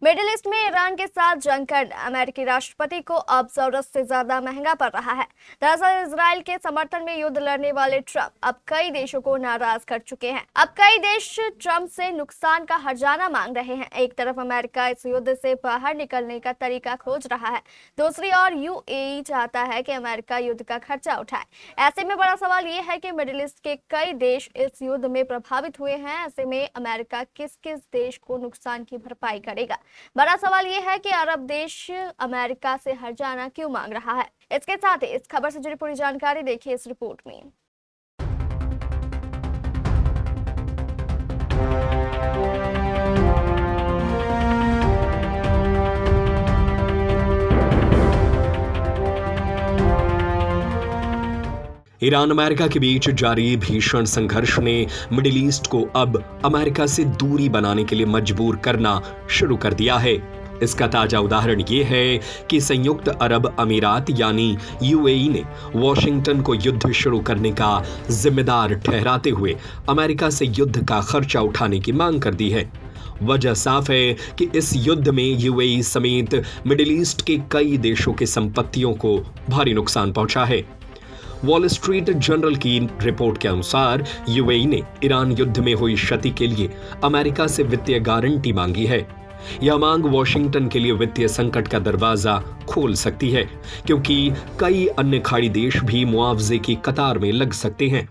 Middle east में Iran के साथ जंग करना अमेरिकी राष्ट्रपति को अब जरूरत से ज्यादा महंगा पड़ रहा है। दरअसल इजराइल के समर्थन में युद्ध लड़ने वाले ट्रंप अब कई देशों को नाराज कर चुके हैं। अब कई देश ट्रंप से नुकसान का हर्जाना मांग रहे हैं। एक तरफ अमेरिका इस युद्ध से बाहर निकलने का तरीका खोज रहा है, दूसरी ओर यूएई चाहता है कि अमेरिका युद्ध का खर्चा उठाए। ऐसे में बड़ा सवाल ये है कि मिडिल ईस्ट के कई देश इस युद्ध में प्रभावित हुए हैं। ऐसे में अमेरिका किस किस देश को नुकसान की भरपाई करेगा? बड़ा सवाल यह है कि अरब देश अमेरिका से हर्जाना क्यों मांग रहा है। इसके साथ ही इस खबर से जुड़ी पूरी जानकारी देखिए इस रिपोर्ट में। ईरान अमेरिका के बीच जारी भीषण संघर्ष ने मिडिल ईस्ट को अब अमेरिका से दूरी बनाने के लिए मजबूर करना शुरू कर दिया है। इसका ताजा उदाहरण ये है कि संयुक्त अरब अमीरात यानी यूएई ने वॉशिंगटन को युद्ध शुरू करने का जिम्मेदार ठहराते हुए अमेरिका से युद्ध का खर्चा उठाने की मांग कर दी है। वजह साफ है कि इस युद्ध में यूएई समेत मिडिल ईस्ट के कई देशों की संपत्तियों को भारी नुकसान पहुंचा है। वॉल स्ट्रीट जर्नल की रिपोर्ट के अनुसार यूएई ने ईरान युद्ध में हुई क्षति के लिए अमेरिका से वित्तीय गारंटी मांगी है। यह मांग वॉशिंगटन के लिए वित्तीय संकट का दरवाजा खोल सकती है, क्योंकि कई अन्य खाड़ी देश भी मुआवजे की कतार में लग सकते हैं।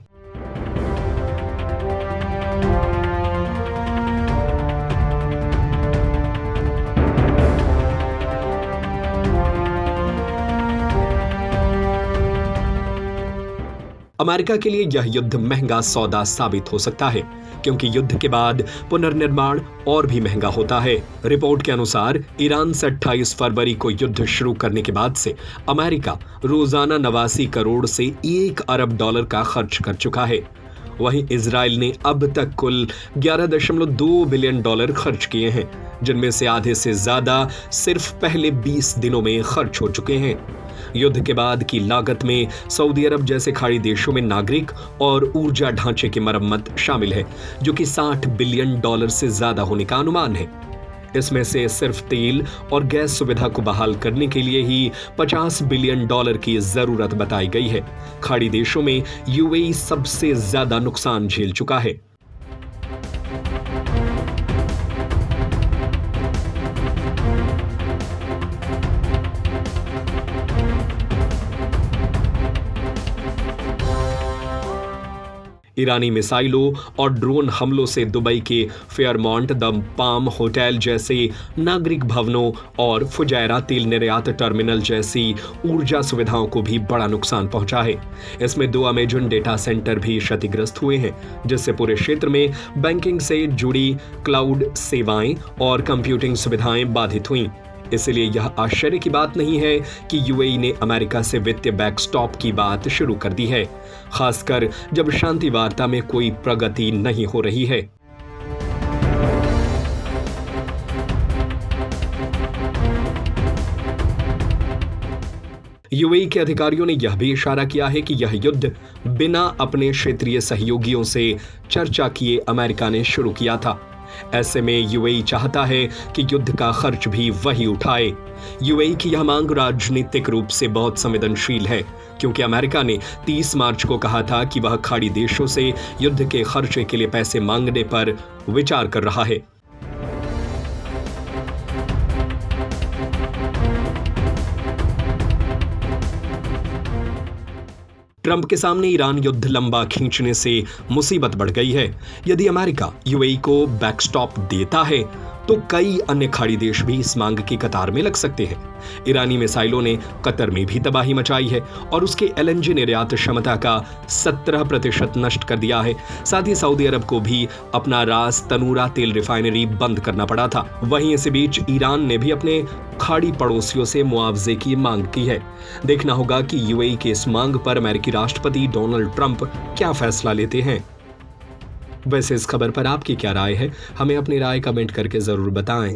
अमेरिका के लिए यह युद्ध महंगा सौदा साबित हो सकता है, क्योंकि युद्ध के बाद पुनर्निर्माण और भी महंगा होता है। रिपोर्ट के अनुसार ईरान से 28 फरवरी को युद्ध शुरू करने के बाद से अमेरिका रोजाना 89 करोड़ से 1 अरब डॉलर का खर्च कर चुका है। वहीं इजराइल ने अब तक कुल 11.2 बिलियन डॉलर खर्च किए हैं, जिनमें से आधे से ज्यादा सिर्फ पहले 20 दिनों में खर्च हो चुके हैं। युद्ध के बाद की लागत में सऊदी अरब जैसे खाड़ी देशों में नागरिक और ऊर्जा ढांचे की मरम्मत शामिल है, जो कि 60 बिलियन डॉलर से ज्यादा होने का अनुमान है। इसमें से सिर्फ तेल और गैस सुविधा को बहाल करने के लिए ही 50 बिलियन डॉलर की जरूरत बताई गई है। खाड़ी देशों में यूएई सबसे ज्यादा नुकसान झेल चुका है। ईरानी मिसाइलों और ड्रोन हमलों से दुबई के फेयरमॉन्ट द पाम होटल जैसे नागरिक भवनों और फुजैरा तेल निर्यात टर्मिनल जैसी ऊर्जा सुविधाओं को भी बड़ा नुकसान पहुंचा है। इसमें 2 अमेजन डेटा सेंटर भी क्षतिग्रस्त हुए हैं, जिससे पूरे क्षेत्र में बैंकिंग से जुड़ी क्लाउड सेवाएं और कंप्यूटिंग सुविधाएं बाधित हुईं। इसलिए यह आश्चर्य की बात नहीं है कि यूएई ने अमेरिका से वित्तीय बैकस्टॉप की बात शुरू कर दी है, खासकर जब शांति वार्ता में कोई प्रगति नहीं हो रही है। यूएई के अधिकारियों ने यह भी इशारा किया है कि यह युद्ध बिना अपने क्षेत्रीय सहयोगियों से चर्चा किए अमेरिका ने शुरू किया था। ऐसे में यूएई चाहता है कि युद्ध का खर्च भी वही उठाए। यूएई की यह मांग राजनीतिक रूप से बहुत संवेदनशील है, क्योंकि अमेरिका ने 30 मार्च को कहा था कि वह खाड़ी देशों से युद्ध के खर्चे के लिए पैसे मांगने पर विचार कर रहा है। ट्रंप के सामने ईरान युद्ध लंबा खींचने से मुसीबत बढ़ गई है। यदि अमेरिका यूएई को बैकस्टॉप देता है तो कई अन्य खाड़ी देश भी इस मांग की कतार में लग सकते हैं। ईरानी मिसाइलों ने कतर में भी तबाही मचाई है और उसके एलएनजी निर्यात क्षमता का 17% नष्ट कर दिया है। साथ ही सऊदी अरब को भी अपना रास तनूरा तेल रिफाइनरी बंद करना पड़ा था। वहीं इसी बीच ईरान ने भी अपने खाड़ी पड़ोसियों से मुआवजे की मांग की है। देखना होगा कि यूएई के इस मांग पर अमेरिकी राष्ट्रपति डोनाल्ड ट्रंप क्या फैसला लेते हैं। वैसे इस खबर पर आपकी क्या राय है? हमें अपनी राय कमेंट करके जरूर बताएं।